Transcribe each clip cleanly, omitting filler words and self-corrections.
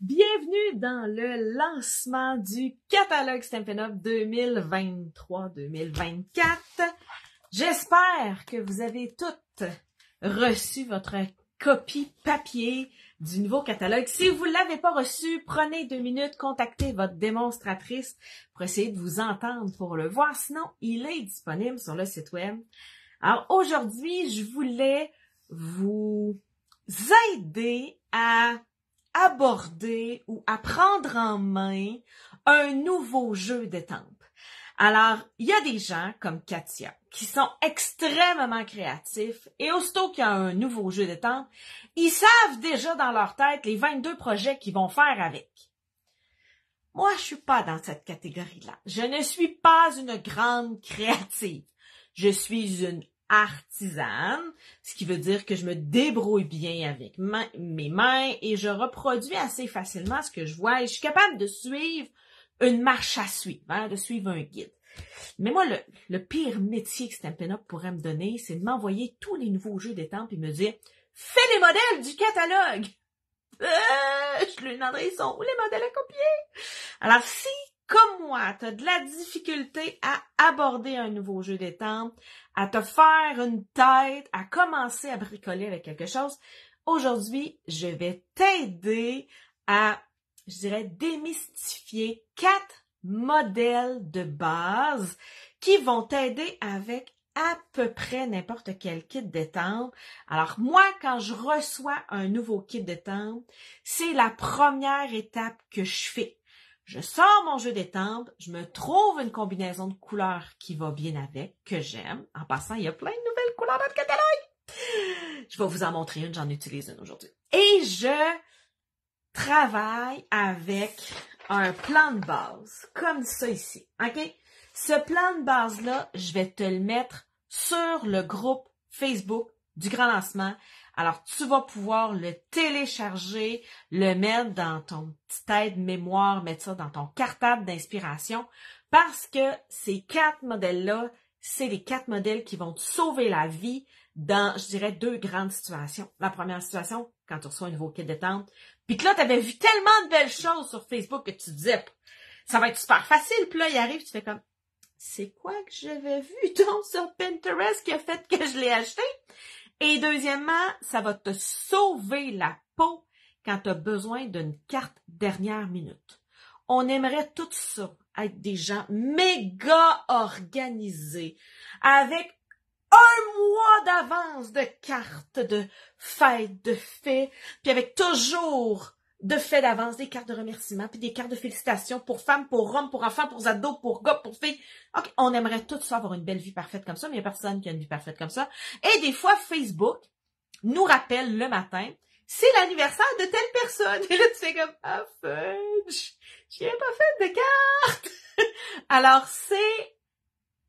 Bienvenue dans le lancement du catalogue Stampin' Up 2023-2024. J'espère que vous avez toutes reçu votre copie papier du nouveau catalogue. Si vous ne l'avez pas reçu, prenez 2 minutes, contactez votre démonstratrice pour essayer de vous entendre pour le voir. Sinon, il est disponible sur le site web. Alors aujourd'hui, je voulais vous aider à aborder ou à prendre en main un nouveau jeu d'étampes. Alors, il y a des gens comme Katia qui sont extrêmement créatifs et aussitôt qu'il y a un nouveau jeu d'étampes, ils savent déjà dans leur tête les 22 projets qu'ils vont faire avec. Moi, je suis pas dans cette catégorie-là. Je ne suis pas une grande créative. Je suis une artisane, ce qui veut dire que je me débrouille bien avec mes mains et je reproduis assez facilement ce que je vois et je suis capable de suivre une marche à suivre, de suivre un guide. Mais moi, le pire métier que Stampin' Up pourrait me donner, c'est de m'envoyer tous les nouveaux jeux d'étampes et me dire « Fais les modèles du catalogue! » Je lui demanderai, ils sont où les modèles à copier? Alors, si, comme moi, tu as de la difficulté à aborder un nouveau jeu d'étampes, à te faire une tête, à commencer à bricoler avec quelque chose, aujourd'hui, je vais t'aider à, je dirais, démystifier 4 modèles de base qui vont t'aider avec à peu près n'importe quel kit d'étampes. Alors moi, quand je reçois un nouveau kit d'étampes, c'est la première étape que je fais. Je sors mon jeu d'étampes, je me trouve une combinaison de couleurs qui va bien avec, que j'aime. En passant, il y a plein de nouvelles couleurs dans le catalogue. Je vais vous en montrer une, j'en utilise une aujourd'hui. Et je travaille avec un plan de base, comme ça ici, ok? Ce plan de base-là, je vais te le mettre sur le groupe Facebook du Grand Lancement. Alors, tu vas pouvoir le télécharger, le mettre dans ton petit aide-mémoire, mettre ça dans ton cartable d'inspiration, parce que ces 4 modèles-là, c'est les 4 modèles qui vont te sauver la vie dans, je dirais, 2 grandes situations. La première situation, quand tu reçois un nouveau kit d'étampes, puis que là, tu avais vu tellement de belles choses sur Facebook que tu te disais, ça va être super facile. Puis là, il arrive, tu fais comme, c'est quoi que j'avais vu donc sur Pinterest qui a fait que je l'ai acheté? Et deuxièmement, ça va te sauver la peau quand tu as besoin d'une carte dernière minute. On aimerait tout ça, être des gens méga organisés, avec un mois d'avance de cartes de fêtes, de faits, puis avec toujours de faits d'avance, des cartes de remerciement, puis des cartes de félicitations pour femmes, pour hommes, pour enfants, pour ados, pour gars, pour filles. OK, on aimerait tout ça avoir une belle vie parfaite comme ça, mais il n'y a personne qui a une vie parfaite comme ça. Et des fois, Facebook nous rappelle le matin, c'est l'anniversaire de telle personne. Et là, tu fais comme, ah, fudge, j'ai pas fait de carte. Alors, ces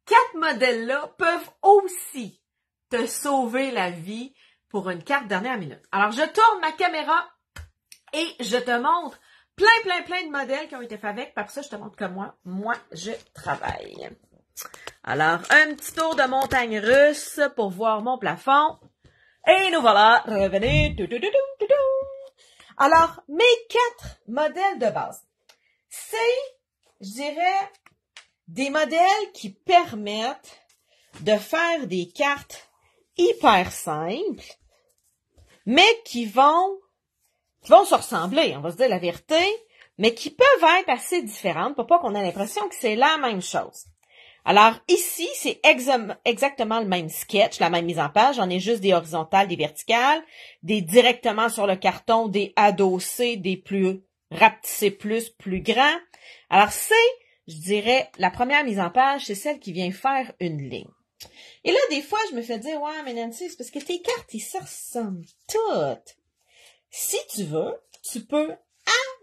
4 modèles-là peuvent aussi te sauver la vie pour une carte dernière minute. Alors, je tourne ma caméra et je te montre plein de modèles qui ont été faits avec. Par ça, je te montre comment moi, je travaille. Alors, un petit tour de montagne russe pour voir mon plafond. Et nous voilà revenus. Alors, mes 4 modèles de base, c'est, je dirais, des modèles qui permettent de faire des cartes hyper simples, mais qui vont se ressembler, on va se dire la vérité, mais qui peuvent être assez différentes pour pas qu'on ait l'impression que c'est la même chose. Alors ici, c'est exactement le même sketch, la même mise en page. J'en ai juste des horizontales, des verticales, des directement sur le carton, des adossés, des plus rapetissés plus grands. Alors c'est, je dirais, la première mise en page, c'est celle qui vient faire une ligne. Et là, des fois, je me fais dire, ouais, mais Nancy, c'est parce que tes cartes, ils se ressemblent toutes. Si tu veux, tu peux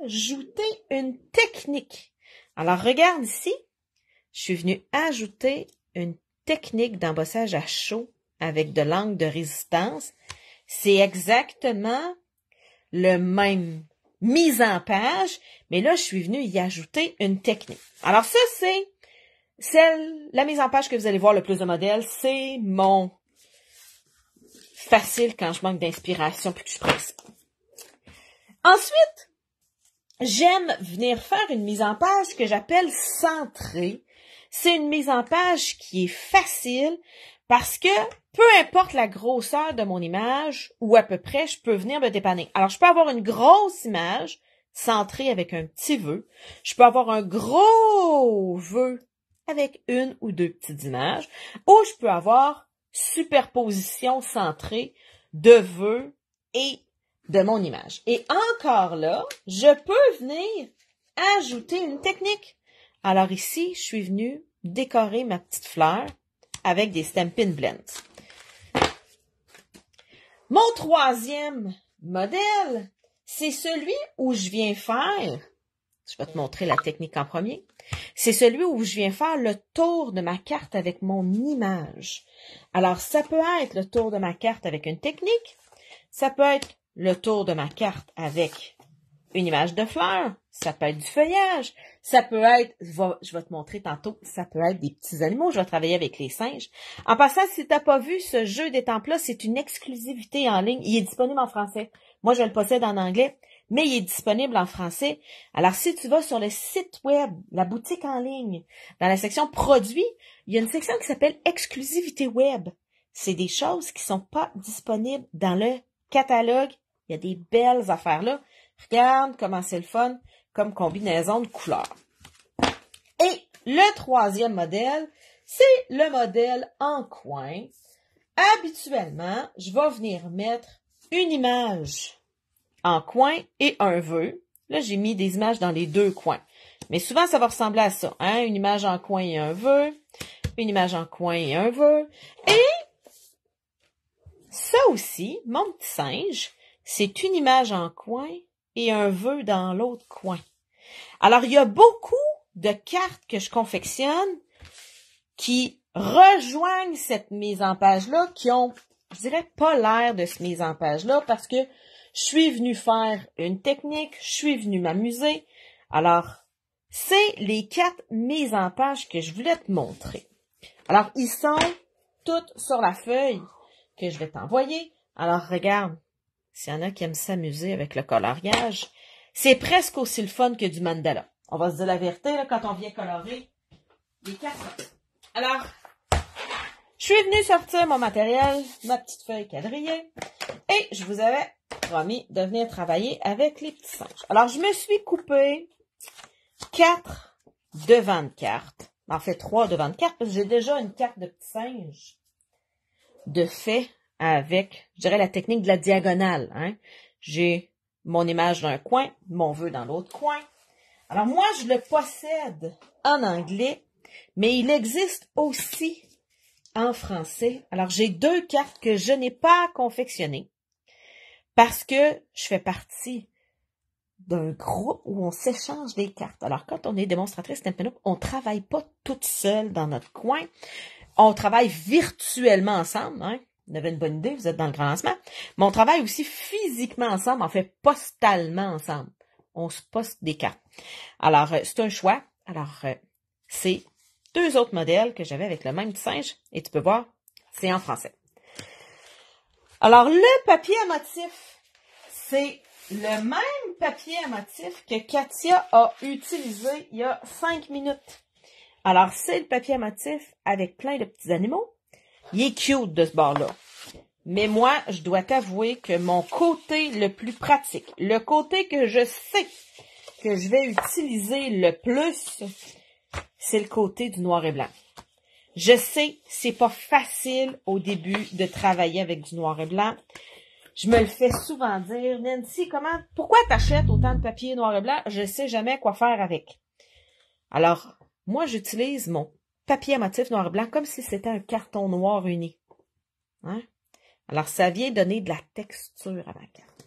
ajouter une technique. Alors, regarde ici. Je suis venue ajouter une technique d'embossage à chaud avec de l'angle de résistance. C'est exactement le même mise en page, mais là, je suis venue y ajouter une technique. Alors ça, c'est la mise en page que vous allez voir le plus de modèles. C'est mon facile quand je manque d'inspiration puis que je suis pressée. Ensuite, j'aime venir faire une mise en page que j'appelle centrée. C'est une mise en page qui est facile parce que peu importe la grosseur de mon image ou à peu près, je peux venir me dépanner. Alors, je peux avoir une grosse image centrée avec un petit vœu. Je peux avoir un gros vœu avec une ou deux petites images. Ou je peux avoir superposition centrée de vœux et de mon image. Et encore là, je peux venir ajouter une technique. Alors ici, je suis venue décorer ma petite fleur avec des Stampin' Blends. Mon troisième modèle, c'est celui où je viens faire, je vais te montrer la technique en premier, c'est celui où je viens faire le tour de ma carte avec mon image. Alors, ça peut être le tour de ma carte avec une technique, ça peut être le tour de ma carte avec une image de fleur, ça peut être du feuillage, ça peut être, je vais te montrer tantôt, ça peut être des petits animaux, je vais travailler avec les singes. En passant, si tu n'as pas vu ce jeu d'étampes-là, c'est une exclusivité en ligne, il est disponible en français. Moi, je le possède en anglais, mais il est disponible en français. Alors, si tu vas sur le site web, la boutique en ligne, dans la section produits, il y a une section qui s'appelle exclusivité web. C'est des choses qui sont pas disponibles dans le catalogue. Il y a des belles affaires là. Regarde comment c'est le fun comme combinaison de couleurs. Et le troisième modèle, c'est le modèle en coin. Habituellement, je vais venir mettre une image en coin et un vœu. Là, j'ai mis des images dans les deux coins. Mais souvent, ça va ressembler à ça. Hein? Une image en coin et un vœu. Une image en coin et un vœu. Et ça aussi, mon petit singe, c'est une image en coin et un vœu dans l'autre coin. Alors, il y a beaucoup de cartes que je confectionne qui rejoignent cette mise en page-là, qui ont, je dirais, pas l'air de cette mise en page-là, parce que je suis venue faire une technique, je suis venue m'amuser. Alors, c'est les 4 mises en page que je voulais te montrer. Alors, ils sont toutes sur la feuille que je vais t'envoyer. Alors, regarde. S'il y en a qui aiment s'amuser avec le coloriage, c'est presque aussi le fun que du mandala. On va se dire la vérité, là, quand on vient colorer les cartes. Alors, je suis venue sortir mon matériel, ma petite feuille quadrillée, et je vous avais promis de venir travailler avec les petits singes. Alors, je me suis coupé 4 devants de cartes. En fait, 3 devants de cartes, parce que j'ai déjà une carte de petits singes de fait avec, je dirais, la technique de la diagonale. Hein? J'ai mon image d'un coin, mon vœu dans l'autre coin. Alors moi, je le possède en anglais, mais il existe aussi en français. Alors j'ai 2 cartes que je n'ai pas confectionnées parce que je fais partie d'un groupe où on s'échange des cartes. Alors quand on est démonstratrice Stampin' Up, on ne travaille pas toute seule dans notre coin. On travaille virtuellement ensemble, hein? Vous avez une bonne idée, vous êtes dans le grand lancement. Mais on travaille aussi physiquement ensemble, en fait, postalement ensemble. On se poste des cartes. Alors, c'est un choix. Alors, c'est 2 autres modèles que j'avais avec le même petit singe. Et tu peux voir, c'est en français. Alors, le papier à motif, c'est le même papier à motif que Katia a utilisé il y a 5 minutes. Alors, c'est le papier à motif avec plein de petits animaux. Il est cute de ce bord-là. Mais moi, je dois t'avouer que mon côté le plus pratique, le côté que je sais que je vais utiliser le plus, c'est le côté du noir et blanc. Je sais, c'est pas facile au début de travailler avec du noir et blanc. Je me le fais souvent dire, Nancy, pourquoi t'achètes autant de papier noir et blanc? Je sais jamais quoi faire avec. Alors, moi, j'utilise mon papier à motif noir et blanc comme si c'était un carton noir uni. Hein? Alors, ça vient donner de la texture à ma carte.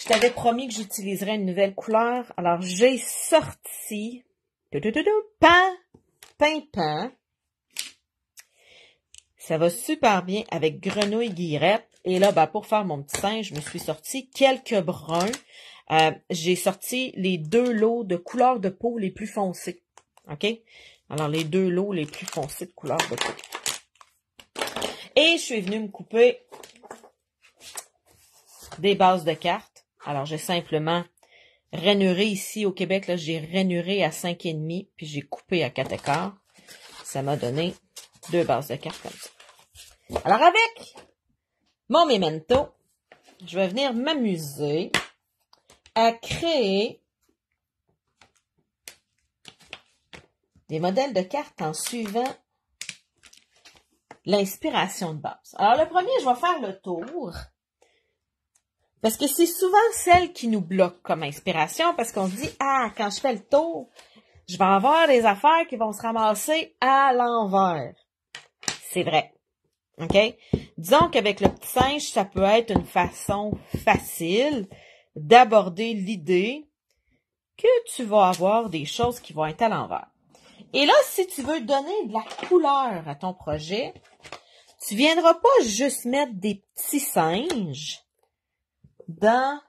Je t'avais promis que j'utiliserais une nouvelle couleur. Alors, j'ai sorti Pan. Ça va super bien avec Grenouille Guillerette. Et là, pour faire mon petit singe, je me suis sorti quelques bruns. J'ai sorti les 2 lots de couleurs de peau les plus foncées. OK? Alors, les 2 lots les plus foncés de couleurs de peau. Et je suis venue me couper des bases de cartes. Alors, j'ai simplement rainuré ici au Québec, là, j'ai rainuré à 5,5, puis j'ai coupé à 4,25. Ça m'a donné 2 bases de cartes comme ça. Alors avec mon memento, je vais venir m'amuser à créer des modèles de cartes en suivant l'inspiration de base. Alors le premier, je vais faire le tour. Parce que c'est souvent celle qui nous bloque comme inspiration, parce qu'on se dit, ah, quand je fais le tour, je vais avoir des affaires qui vont se ramasser à l'envers. C'est vrai. OK? Disons qu'avec le petit singe, ça peut être une façon facile d'aborder l'idée que tu vas avoir des choses qui vont être à l'envers. Et là, si tu veux donner de la couleur à ton projet, tu viendras pas juste mettre des petits singes dans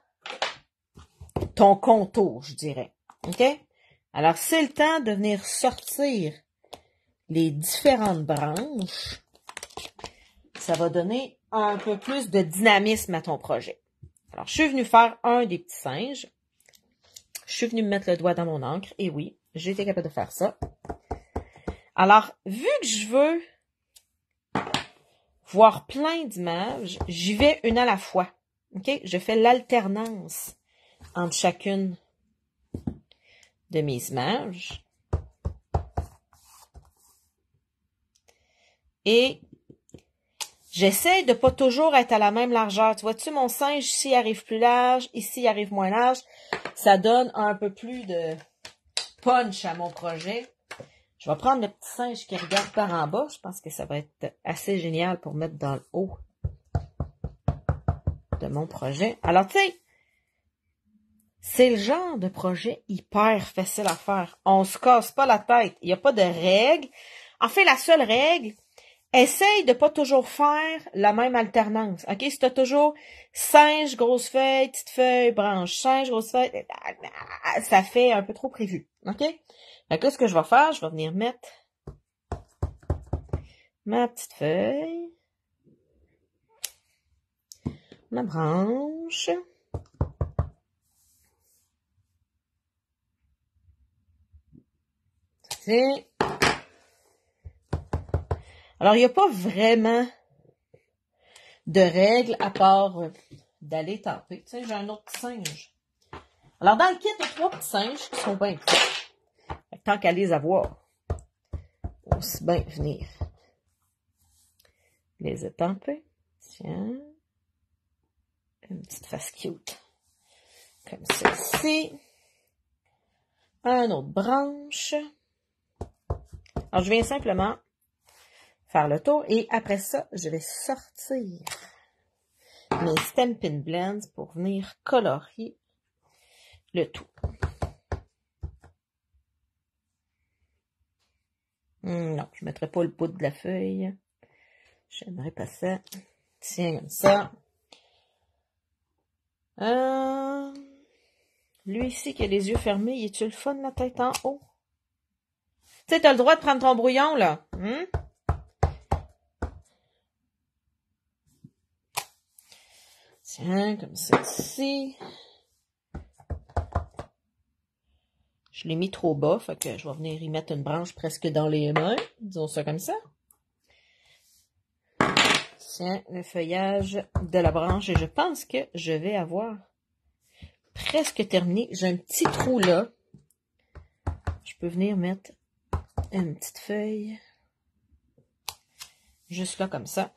ton contour, je dirais. OK? Alors, c'est le temps de venir sortir les différentes branches. Ça va donner un peu plus de dynamisme à ton projet. Alors, je suis venue faire un des petits singes. Je suis venue me mettre le doigt dans mon encre. Et oui, j'ai été capable de faire ça. Alors, vu que je veux voir plein d'images, j'y vais une à la fois. OK? Je fais l'alternance entre chacune de mes images. Et j'essaie de pas toujours être à la même largeur. Tu vois-tu, mon singe, ici, il arrive plus large, ici, il arrive moins large. Ça donne un peu plus de punch à mon projet. Je vais prendre le petit singe qui regarde par en bas. Je pense que ça va être assez génial pour mettre dans le haut de mon projet. Alors, tu sais, c'est le genre de projet hyper facile à faire. On se casse pas la tête. Il n'y a pas de règle. En fait, la seule règle, essaye de pas toujours faire la même alternance. OK? Si tu as toujours singe, grosse feuille, petite feuille, branche, singe, grosse feuille, ça fait un peu trop prévu. OK? Fait que là, ce que je vais faire, je vais venir mettre ma petite feuille, ma branche, c'est... Alors, il n'y a pas vraiment de règles à part d'aller taper. Tu sais, j'ai un autre petit singe. Alors, dans le kit, il y a 3 petits singes qui sont bien petits. Tant qu'à les avoir, aussi bien venir les étamper. Tiens. Une petite face cute. Comme celle-ci. Un autre branche. Alors, je viens simplement faire le tour et après ça, je vais sortir mes Stampin' Blends pour venir colorier le tout. Non, je ne mettrai pas le bout de la feuille. J'aimerais pas ça. Tiens, comme ça. Lui ici qui a les yeux fermés, il est-tu le fun, la tête en haut? Tu sais, t'as le droit de prendre ton brouillon, là. Tiens, comme ça ici. Je l'ai mis trop bas, fait que je vais venir y mettre une branche presque dans les mains. Disons ça comme ça. Tiens, le feuillage de la branche. Et je pense que je vais avoir presque terminé. J'ai un petit trou là. Je peux venir mettre une petite feuille. Juste là comme ça.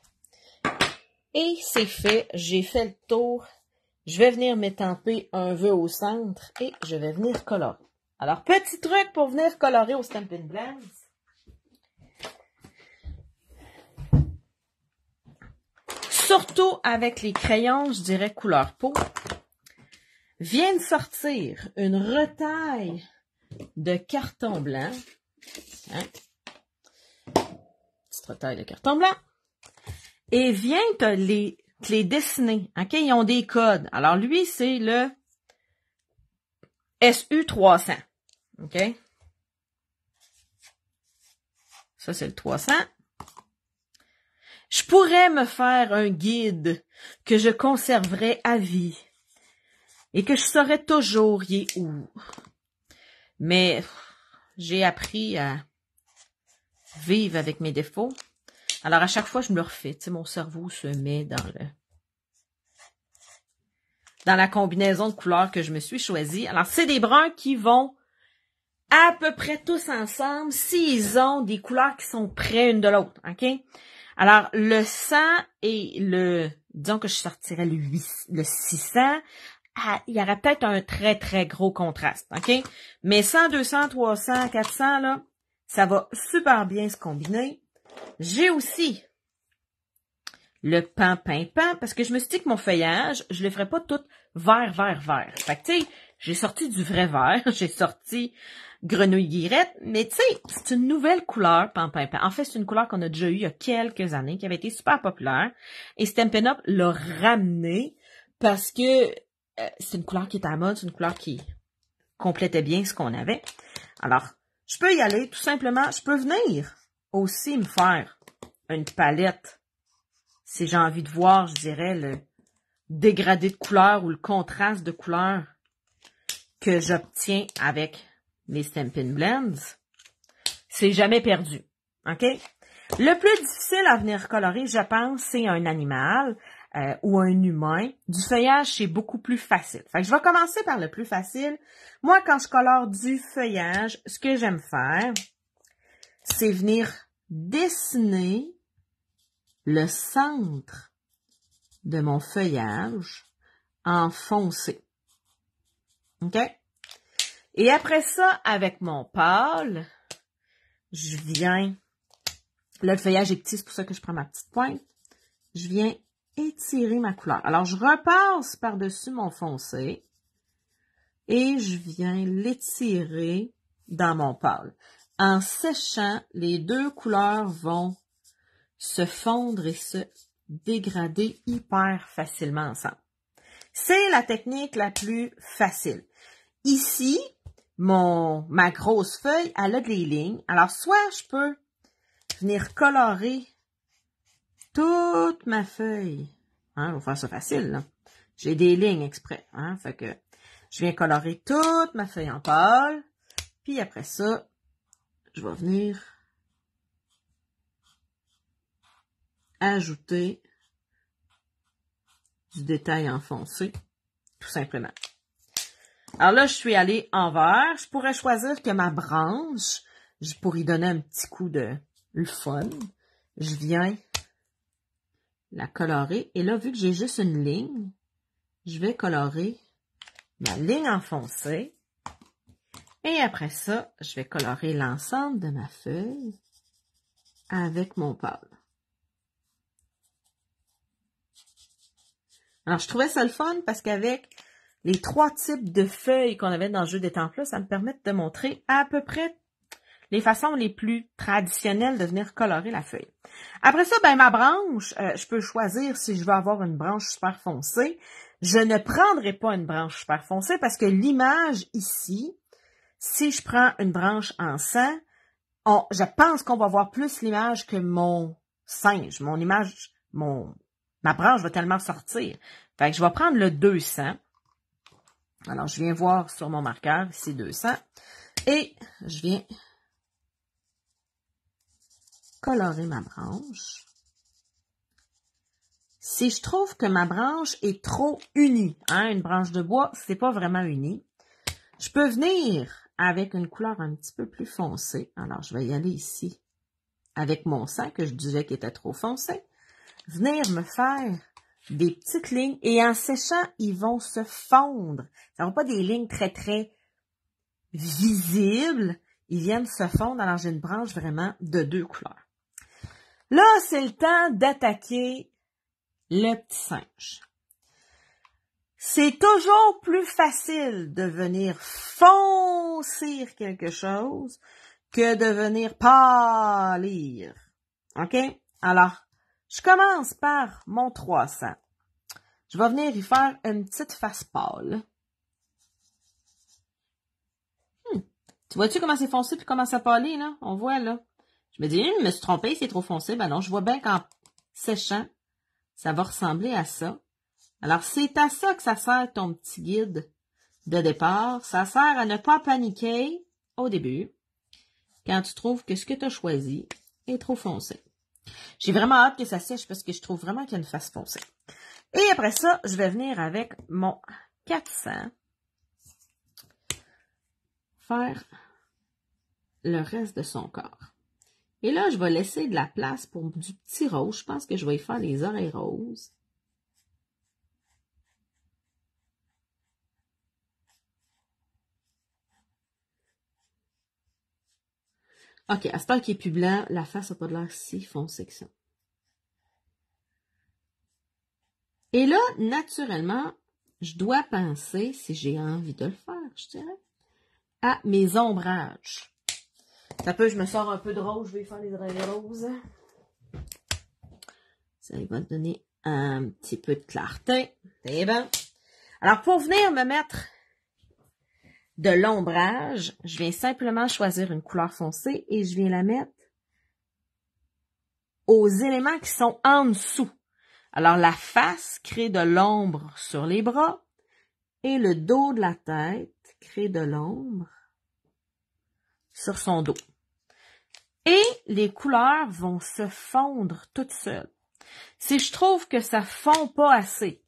Et c'est fait. J'ai fait le tour. Je vais venir m'étamper un vœu au centre et je vais venir colorer. Alors, petit truc pour venir colorer au Stampin' Blends. Surtout avec les crayons, je dirais couleur peau. Vient de sortir une retaille de carton blanc. Hein? Petite retaille de carton blanc. Et vient te les dessiner. OK? Ils ont des codes. Alors, lui, c'est le SU300. OK? Ça, c'est le 300. Je pourrais me faire un guide que je conserverai à vie et que je saurais toujours y est où. Mais j'ai appris à vivre avec mes défauts. Alors, à chaque fois, je me le refais. Tu sais, mon cerveau se met dans la combinaison de couleurs que je me suis choisie. Alors, c'est des bruns qui vont à peu près tous ensemble s'ils ont des couleurs qui sont près une de l'autre, OK? Alors, le 100 et disons que je sortirais le 600, il y aurait peut-être un très, très gros contraste, OK? Mais 100, 200, 300, 400, là, ça va super bien se combiner. J'ai aussi le pan, parce que je me suis dit que mon feuillage, je le ferais pas tout vert. Fait que, tu sais, j'ai sorti du vrai vert, j'ai sorti grenouille-guillerette, mais tu sais, c'est une nouvelle couleur, pan. En fait, c'est une couleur qu'on a déjà eue il y a quelques années, qui avait été super populaire, et Stampin' Up l'a ramené parce que c'est une couleur qui est à la mode, c'est une couleur qui complétait bien ce qu'on avait. Alors, je peux y aller, tout simplement, je peux venir aussi me faire une palette si j'ai envie de voir, je dirais, le dégradé de couleur ou le contraste de couleur que j'obtiens avec les Stampin' Blends, c'est jamais perdu. OK? Le plus difficile à venir colorer, je pense, c'est un animal ou un humain. Du feuillage, c'est beaucoup plus facile. Fait que je vais commencer par le plus facile. Moi, quand je colore du feuillage, ce que j'aime faire, c'est venir dessiner le centre de mon feuillage en foncé. OK? Et après ça, avec mon pâle, je viens... Là, le feuillage est petit, c'est pour ça que je prends ma petite pointe. Je viens étirer ma couleur. Alors, je repasse par-dessus mon foncé et je viens l'étirer dans mon pâle. En séchant, les deux couleurs vont se fondre et se dégrader hyper facilement ensemble. C'est la technique la plus facile. Ici, ma grosse feuille, elle a des lignes. Alors, soit je peux venir colorer toute ma feuille. Hein, on va faire ça facile, là. J'ai des lignes exprès. Hein, fait que je viens colorer toute ma feuille en pâle. Puis après ça, je vais venir ajouter du détail en foncé, tout simplement. Alors là, je suis allée en vert. Je pourrais choisir que ma branche, pour y donner un petit coup de le fun, je viens la colorer. Et là, vu que j'ai juste une ligne, je vais colorer ma ligne en foncé. Et après ça, je vais colorer l'ensemble de ma feuille avec mon pâle. Alors, je trouvais ça le fun parce qu'avec les 3 types de feuilles qu'on avait dans le jeu des temples, ça me permet de montrer à peu près les façons les plus traditionnelles de venir colorer la feuille. Après ça, ben ma branche, je peux choisir si je veux avoir une branche super foncée. Je ne prendrai pas une branche super foncée parce que l'image ici, si je prends une branche en sang, je pense qu'on va voir plus l'image que mon singe. Ma branche va tellement sortir. Fait que je vais prendre le 200. Alors, je viens voir sur mon marqueur, ici 200. Et je viens colorer ma branche. Si je trouve que ma branche est trop unie, hein, une branche de bois, c'est pas vraiment uni, je peux venir avec une couleur un petit peu plus foncée. Alors, je vais y aller ici avec mon sang que je disais qu'il était trop foncé. Venir me faire des petites lignes et en séchant, ils vont se fondre. Ça ne va pas des lignes très, très visibles. Ils viennent se fondre. Alors, j'ai une branche vraiment de 2 couleurs. Là, c'est le temps d'attaquer le petit singe. C'est toujours plus facile de venir foncer quelque chose que de venir pâlir. OK? Alors, je commence par mon 300. Je vais venir y faire une petite face pâle. Tu vois-tu comment c'est foncé puis comment ça pâlit, là? On voit, là. Je me dis, je me suis trompée, c'est trop foncé. Ben non, je vois bien qu'en séchant, ça va ressembler à ça. Alors, c'est à ça que ça sert ton petit guide de départ. Ça sert à ne pas paniquer au début quand tu trouves que ce que tu as choisi est trop foncé. J'ai vraiment hâte que ça sèche parce que je trouve vraiment qu'il y a une face foncée. Et après ça, je vais venir avec mon 400 faire le reste de son corps. Et là, je vais laisser de la place pour du petit rose. Je pense que je vais y faire les oreilles roses. OK, à ce temps qui est plus blanc, la face n'a pas de l'air si foncée que ça. Et là, naturellement, je dois penser, si j'ai envie de le faire, je dirais, à mes ombrages. Ça peut, je me sors un peu de rose, je vais faire les oreilles roses. Ça va donner un petit peu de clarté. C'est bon. Alors, pour venir me mettre de l'ombrage, je viens simplement choisir une couleur foncée et je viens la mettre aux éléments qui sont en dessous. Alors, la face crée de l'ombre sur les bras et le dos de la tête crée de l'ombre sur son dos. Et les couleurs vont se fondre toutes seules. Si je trouve que ça fond pas assez,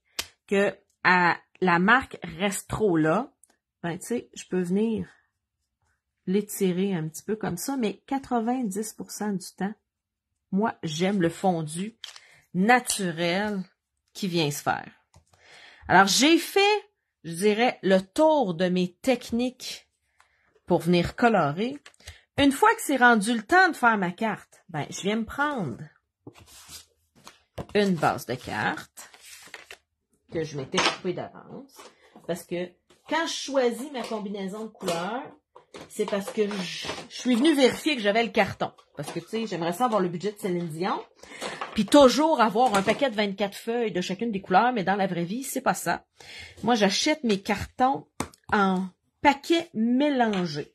que la marque reste trop là, ben tu sais, je peux venir l'étirer un petit peu comme ça, mais 90% du temps, moi, j'aime le fondu naturel qui vient se faire. Alors, j'ai fait, je dirais, le tour de mes techniques pour venir colorer. Une fois que c'est rendu le temps de faire ma carte, ben, je viens me prendre une base de carte que je m'étais coupée d'avance. Parce que quand je choisis ma combinaison de couleurs, c'est parce que je suis venue vérifier que j'avais le carton. Parce que, tu sais, j'aimerais ça avoir le budget de Céline Dion. Puis toujours avoir un paquet de 24 feuilles de chacune des couleurs, mais dans la vraie vie, c'est pas ça. Moi, j'achète mes cartons en paquets mélangés.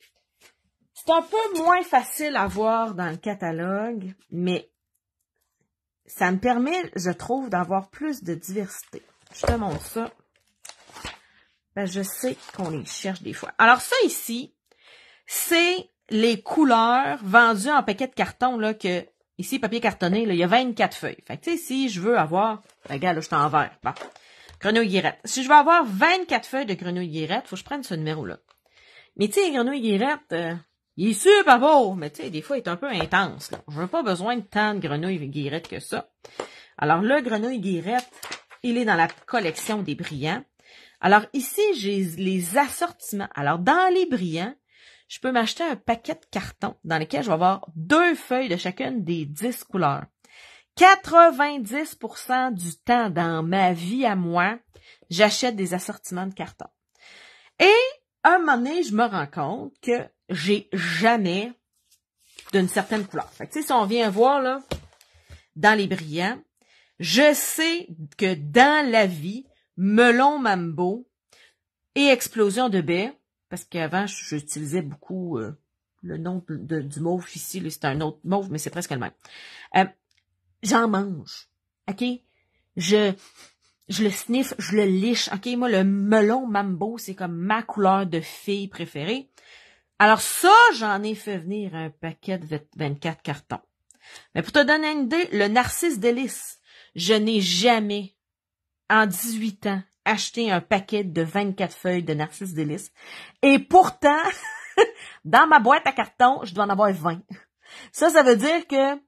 C'est un peu moins facile à voir dans le catalogue, mais ça me permet, je trouve, d'avoir plus de diversité. Je te montre ça. Ben, je sais qu'on les cherche des fois. Alors ça ici, c'est les couleurs vendues en paquet de carton, là, que, ici, papier cartonné, là, il y a 24 feuilles. Fait que, tu sais, si je veux avoir, regarde, là, je suis en vert. Bon. Grenouille guirette. Si je veux avoir 24 feuilles de grenouille guirette, faut que je prenne ce numéro-là. Mais, tu sais, grenouille guirette, il est super beau, mais tu sais, des fois, il est un peu intense, là. Je n'ai pas besoin de tant de grenouilles guirettes que ça. Alors, le grenouille guirette, il est dans la collection des brillants. Alors, ici, j'ai les assortiments. Alors, dans les brillants, je peux m'acheter un paquet de cartons dans lequel je vais avoir 2 feuilles de chacune des 10 couleurs. 90% du temps dans ma vie à moi, j'achète des assortiments de cartons. Et, un moment donné, je me rends compte que j'ai jamais d'une certaine couleur. Fait que, tu sais, si on vient voir, là, dans les brillants, je sais que dans la vie, melon mambo et explosion de baie, parce qu'avant, j'utilisais beaucoup le nom du mauve ici, c'est un autre mauve, mais c'est presque le même. J'en mange, OK? Je le sniffe, je le liche, OK? Moi, le melon mambo, c'est comme ma couleur de fille préférée. Alors ça, j'en ai fait venir un paquet de 24 cartons. Mais pour te donner une idée, le narcisse délice, je n'ai jamais, en 18 ans, acheté un paquet de 24 feuilles de narcisse délice. Et pourtant, dans ma boîte à carton, je dois en avoir 20. Ça veut dire que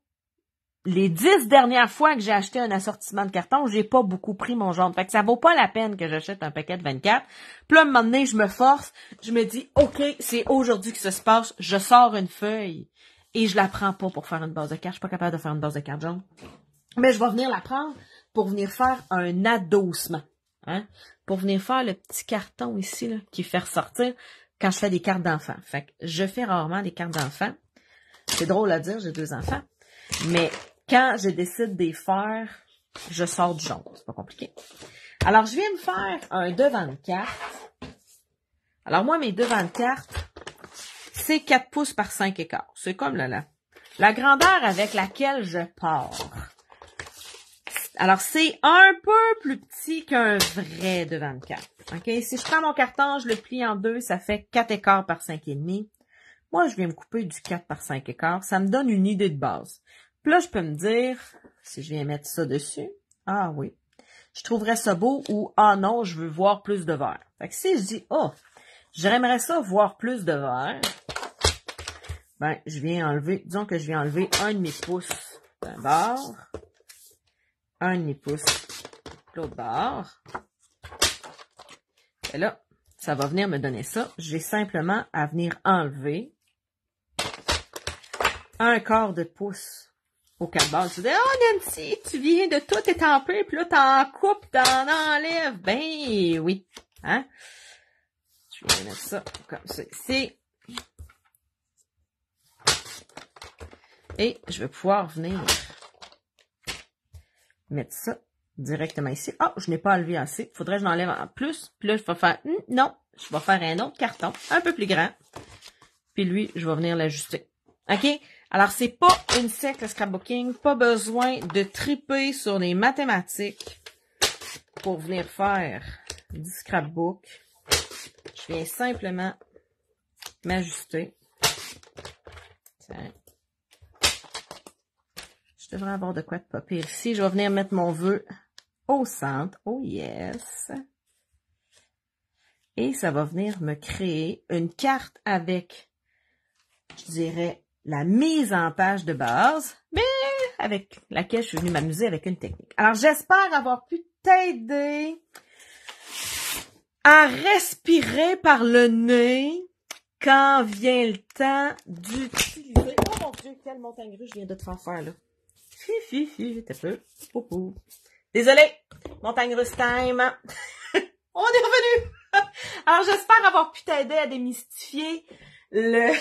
les 10 dernières fois que j'ai acheté un assortiment de carton, j'ai pas beaucoup pris mon jaune. Fait que ça vaut pas la peine que j'achète un paquet de 24. Puis là, à un moment donné, je me force, je me dis, OK, c'est aujourd'hui que ça se passe, je sors une feuille et je la prends pas pour faire une base de carte. Je suis pas capable de faire une base de carte jaune. Mais je vais venir la prendre pour venir faire un adossement. Hein? Pour venir faire le petit carton ici, là, qui fait ressortir quand je fais des cartes d'enfants. Fait que je fais rarement des cartes d'enfants. C'est drôle à dire, j'ai 2 enfants. Mais quand je décide de les faire, je sors du jaune. C'est pas compliqué. Alors, je viens de faire un devant de carte. Alors, moi, mes devants de carte, c'est 4 pouces par 5 écarts. C'est comme la grandeur avec laquelle je pars. Alors, c'est un peu plus petit qu'un vrai devant de carte. OK? Si je prends mon carton, je le plie en deux, ça fait 4 écarts par 5,5. Moi, je viens me couper du 4 par 5 écarts. Ça me donne une idée de base. Puis là, je peux me dire, si je viens mettre ça dessus, ah oui, je trouverais ça beau ou ah non, je veux voir plus de vert. Fait que si je dis, oh, j'aimerais ça voir plus de vert, ben, je viens enlever, disons que je viens enlever un demi-pouce d'un bord, un demi-pouce de l'autre bord. Et là, ça va venir me donner ça. J'ai simplement à venir enlever un quart de pouce au 4 bords. Tu dis, oh Nancy, tu viens de tout étamper, puis là, t'en coupes, t'en enlèves. Ben oui. Hein? Je vais mettre ça comme ça ici. Et je vais pouvoir venir mettre ça directement ici. Ah, je n'ai pas enlevé assez. Faudrait que je l'enlève en plus. Puis là, je vais faire, non, je vais faire un autre carton, un peu plus grand. Puis lui, je vais venir l'ajuster. OK? Alors, c'est pas une sec, le scrapbooking. Pas besoin de triper sur les mathématiques pour venir faire du scrapbook. Je viens simplement m'ajuster. Tiens. Je devrais avoir de quoi de pas pire ici. Je vais venir mettre mon vœu au centre. Oh yes! Et ça va venir me créer une carte avec, je dirais, la mise en page de base, mais avec laquelle je suis venue m'amuser avec une technique. Alors, j'espère avoir pu t'aider à respirer par le nez quand vient le temps d'utiliser... Oh mon Dieu, quelle montagne russe je viens de te faire faire, là. T'es peu. Poupou. Désolée, montagne russe time. On est revenu. Alors, j'espère avoir pu t'aider à démystifier le...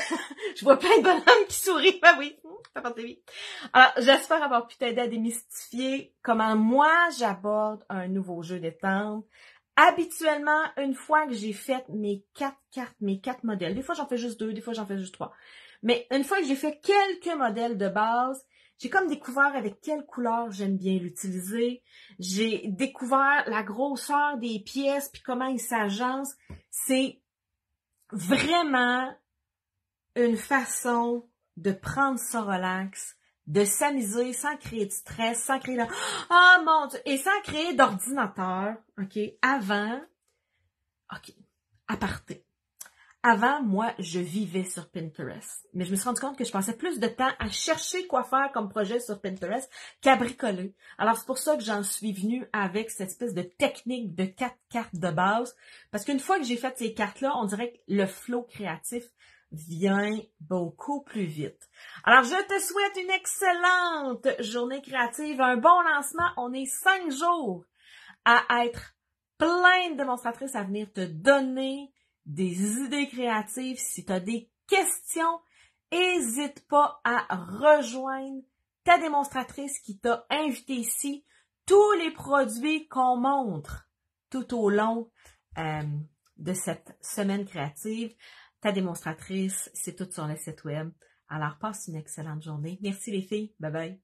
Je vois plein de bonhommes qui sourient. Ben oui, ça part vite. Alors, j'espère avoir pu t'aider à démystifier comment moi, j'aborde un nouveau jeu d'étampe. Habituellement, une fois que j'ai fait mes 4 cartes, mes 4 modèles, des fois j'en fais juste 2, des fois j'en fais juste 3. Mais une fois que j'ai fait quelques modèles de base, j'ai comme découvert avec quelle couleur j'aime bien l'utiliser. J'ai découvert la grosseur des pièces puis comment ils s'agencent. C'est vraiment une façon de prendre ça relax, de s'amuser sans créer de stress, sans créer de... Oh mon Dieu! Et sans créer d'ordinateur, OK? Avant, OK, aparté. Avant, moi, je vivais sur Pinterest. Mais je me suis rendu compte que je passais plus de temps à chercher quoi faire comme projet sur Pinterest qu'à bricoler. Alors, c'est pour ça que j'en suis venue avec cette espèce de technique de 4 cartes de base. Parce qu'une fois que j'ai fait ces cartes-là, on dirait que le flow créatif vient beaucoup plus vite. Alors, je te souhaite une excellente journée créative, un bon lancement. On est 5 jours à être plein de démonstratrices à venir te donner des idées créatives. Si tu as des questions, n'hésite pas à rejoindre ta démonstratrice qui t'a invité ici. Tous les produits qu'on montre tout au long de cette semaine créative, ta démonstratrice, c'est tout sur le site web. Alors, passe une excellente journée. Merci les filles. Bye bye.